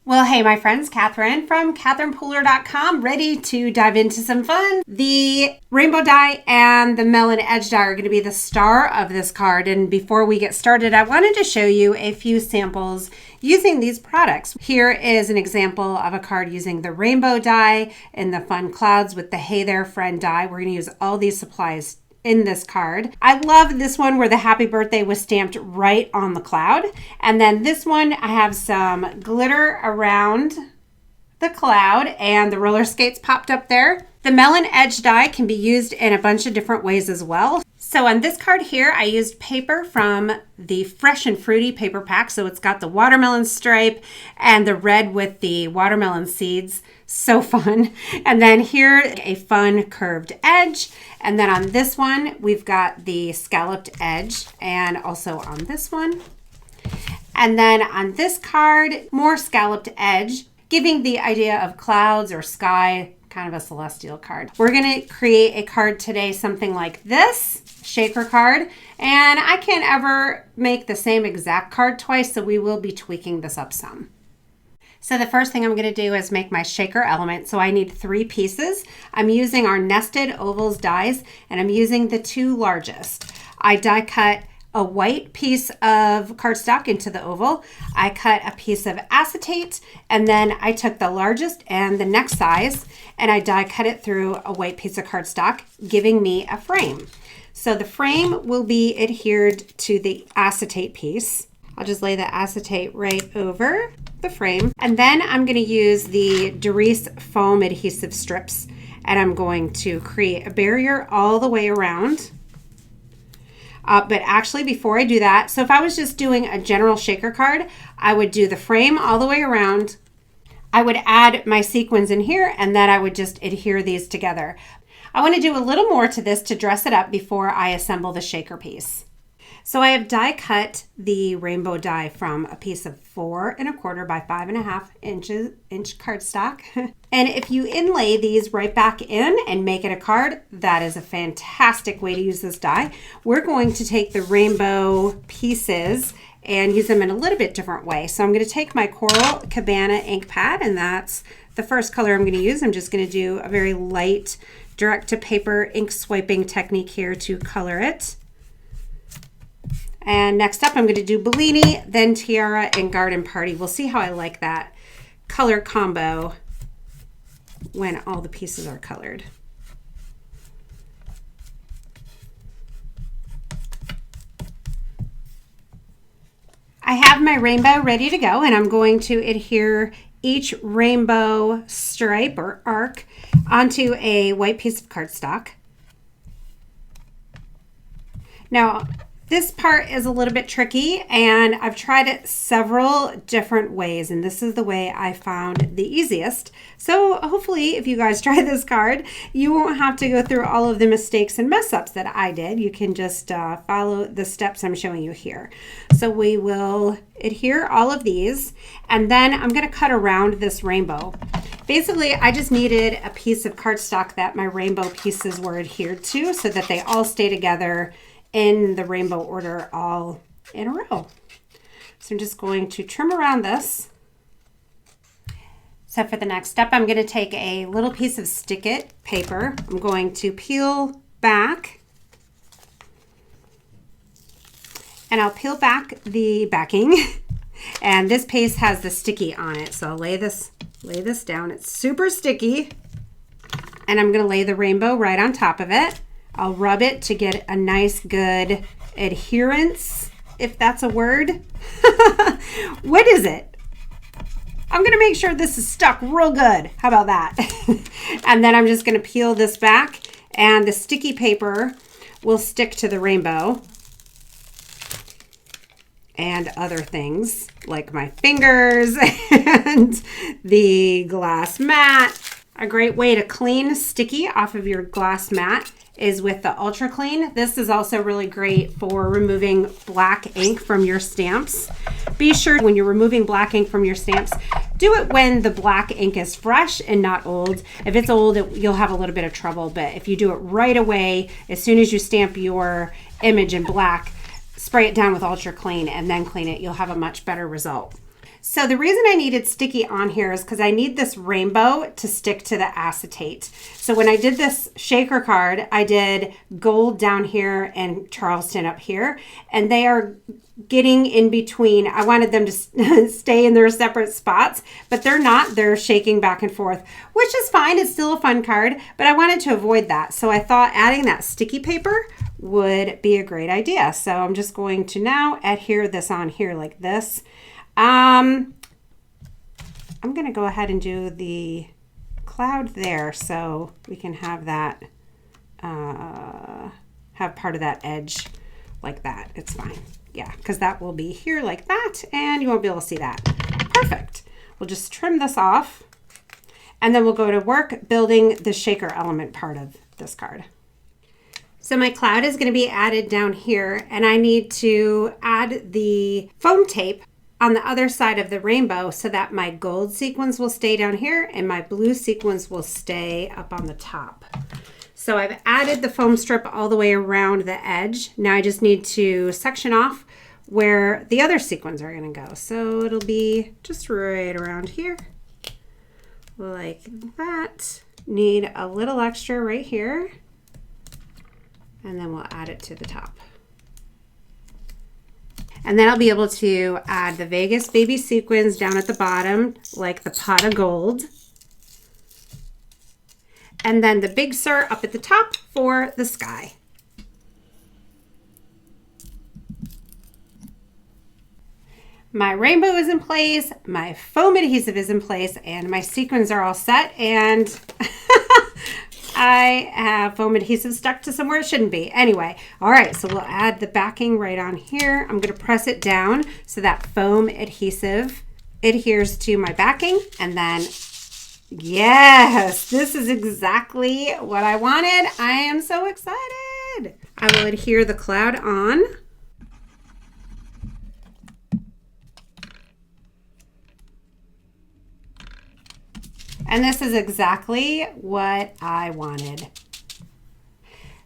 Well, hey, my friends, Catherine from CatherinePooler.com, ready to dive into some fun. The Rainbow Die and the Melon Edge Die are going to be the star of this card. And before we get started, I wanted to show you a few samples using these products. Here is an example of a card using the Rainbow Die and the Fun Clouds with the Hey There Friend die. We're going to use all these supplies in this card. I love this one where the happy birthday was stamped right on the cloud. And then this one, I have some glitter around the cloud and the roller skates popped up there. The Melon Edge die can be used in a bunch of different ways as well. So on this card here, I used paper from the Fresh and Fruity paper pack. So it's got the watermelon stripe and the red with the watermelon seeds. So fun. And then here, a fun curved edge. And then on this one, we've got the scalloped edge, and also on this one. And then on this card, more scalloped edge, giving the idea of clouds or sky, kind of a celestial card. We're going to create a card today, something like this, shaker card. And I can't ever make the same exact card twice, so we will be tweaking this up some. So the first thing I'm going to do is make my shaker element. So I need 3 pieces. I'm using our nested ovals dies, and I'm using the 2 largest. I die cut a white piece of cardstock into the oval. I cut a piece of acetate, and then I took the largest and the next size, and I die cut it through a white piece of cardstock, giving me a frame. So the frame will be adhered to the acetate piece. I'll just lay the acetate right over the frame. And then I'm going to use the Deluxe foam adhesive strips, and I'm going to create a barrier all the way around. But actually, before I do that, so if I was just doing a general shaker card, I would do the frame all the way around. I would add my sequins in here, and then I would just adhere these together. I want to do a little more to this to dress it up before I assemble the shaker piece. So I have die cut the rainbow die from a piece of 4 1/4 by 5 1/2 inch cardstock. And if you inlay these right back in and make it a card, that is a fantastic way to use this die. We're going to take the rainbow pieces and use them in a little bit different way. So I'm going to take my Coral Cabana ink pad, and that's the first color I'm going to use. I'm just going to do a very light direct to paper ink swiping technique here to color it. And next up, I'm going to do Bellini, then Tiara, and Garden Party. We'll see how I like that color combo when all the pieces are colored. I have my rainbow ready to go, and I'm going to adhere each rainbow stripe or arc onto a white piece of cardstock. Now, this part is a little bit tricky, and I've tried it several different ways, and this is the way I found the easiest. So hopefully if you guys try this card, you won't have to go through all of the mistakes and mess ups that I did. You can just follow the steps I'm showing you here. So we will adhere all of these, and then I'm going to cut around this rainbow. Basically, I just needed a piece of cardstock that my rainbow pieces were adhered to so that they all stay together in the rainbow order all in a row. So I'm just going to trim around this. So for the next step, I'm going to take a little piece of Stick It paper. I'm going to peel back, and I'll peel back the backing. And this piece has the sticky on it. So I'll lay this down. It's super sticky. And I'm going to lay the rainbow right on top of it. I'll rub it to get a nice good adherence, if that's a word. What is it? I'm going to make sure this is stuck real good. How about that? And then I'm just going to peel this back, and the sticky paper will stick to the rainbow and other things like my fingers and the glass mat. A great way to clean sticky off of your glass mat is with the Ultra Clean. This is also really great for removing black ink from your stamps. Be sure when you're removing black ink from your stamps, do it when the black ink is fresh and not old. If it's old, you'll have a little bit of trouble, but if you do it right away, as soon as you stamp your image in black, spray it down with Ultra Clean and then clean it, you'll have a much better result. So the reason I needed sticky on here is because I need this rainbow to stick to the acetate. So when I did this shaker card, I did gold down here and Charleston up here, and they are getting in between. I wanted them to stay in their separate spots, but they're not. They're shaking back and forth, which is fine. It's still a fun card, but I wanted to avoid that. So I thought adding that sticky paper would be a great idea. So I'm just going to now adhere this on here like this. I'm going to go ahead and do the cloud there so we can have that, have part of that edge like that. It's fine. Yeah, because that will be here like that, and you won't be able to see that. Perfect. We'll just trim this off, and then we'll go to work building the shaker element part of this card. So my cloud is going to be added down here, and I need to add the foam tape on the other side of the rainbow so that my gold sequins will stay down here and my blue sequins will stay up on the top. So I've added the foam strip all the way around the edge. Now I just need to section off where the other sequins are going to go. So it'll be just right around here like that. Need a little extra right here, and then we'll add it to the top. And then I'll be able to add the Vegas baby sequins down at the bottom, like the pot of gold. And then the Big Sur up at the top for the sky. My rainbow is in place, my foam adhesive is in place, and my sequins are all set, and I have foam adhesive stuck to somewhere it shouldn't be. Anyway, all right, so we'll add the backing right on here. I'm going to press it down so that foam adhesive adheres to my backing, and then yes, this is exactly what I wanted. I am so excited. I will adhere the cloud on. And this is exactly what I wanted.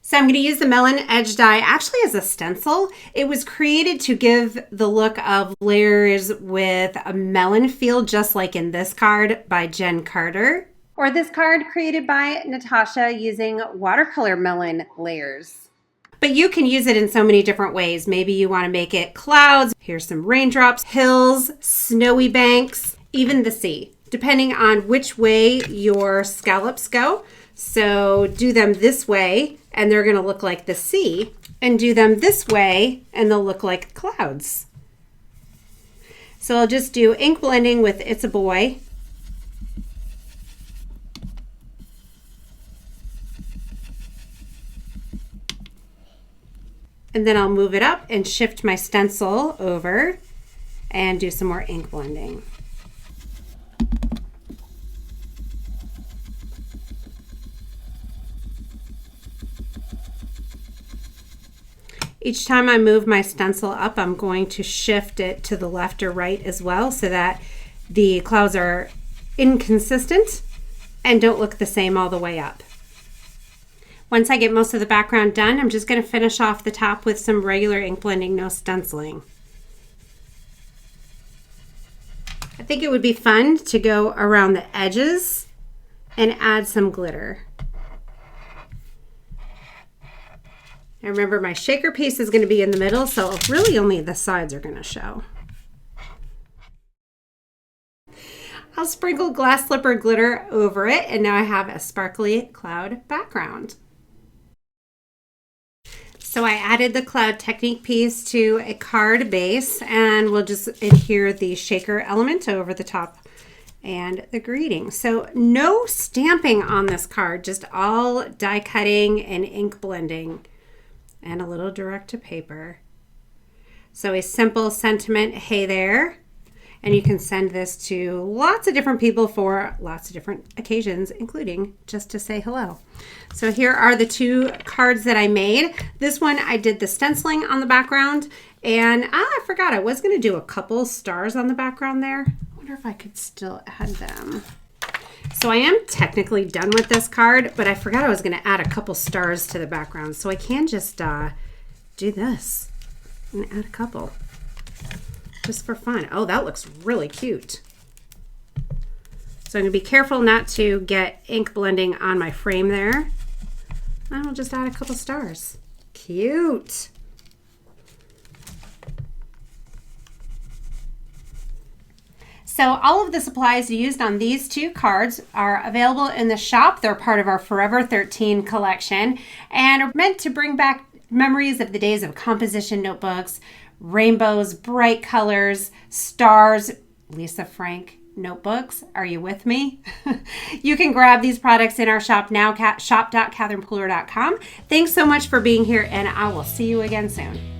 So I'm going to use the Melon Edge Die actually as a stencil. It was created to give the look of layers with a melon feel, just like in this card by Jen Carter. Or this card created by Natasha using watercolor melon layers. But you can use it in so many different ways. Maybe you want to make it clouds. Here's some raindrops, hills, snowy banks, even the sea, depending on which way your scallops go. So do them this way and they're going to look like the sea, and do them this way and they'll look like clouds. So I'll just do ink blending with It's a Boy. And then I'll move it up and shift my stencil over and do some more ink blending. Each time I move my stencil up, I'm going to shift it to the left or right as well so that the clouds are inconsistent and don't look the same all the way up. Once I get most of the background done, I'm just going to finish off the top with some regular ink blending, no stenciling. I think it would be fun to go around the edges and add some glitter. And remember, my shaker piece is going to be in the middle, so really only the sides are going to show. I'll sprinkle glass slipper glitter over it, and now I have a sparkly cloud background. So I added the Cloud Technique piece to a card base, and we'll just adhere the shaker element over the top and the greeting. So no stamping on this card, just all die cutting and ink blending and a little direct to paper. So a simple sentiment, hey there. And you can send this to lots of different people for lots of different occasions, including just to say hello. So here are the two cards that I made. This one I did the stenciling on the background, and I forgot I was going to do a couple stars on the background there. I wonder if I could still add them. So I am technically done with this card, but I forgot I was going to add a couple stars to the background. So I can just do this and add a couple. just for fun. Oh, that looks really cute. So I'm going to be careful not to get ink blending on my frame there. And I'll just add a couple stars. Cute. So all of the supplies used on these two cards are available in the shop. They're part of our Forever 13 collection and are meant to bring back memories of the days of composition notebooks, rainbows, bright colors, stars, Lisa Frank notebooks. Are you with me? You can grab these products in our shop now, shop.catherinepooler.com. Thanks so much for being here, and I will see you again soon.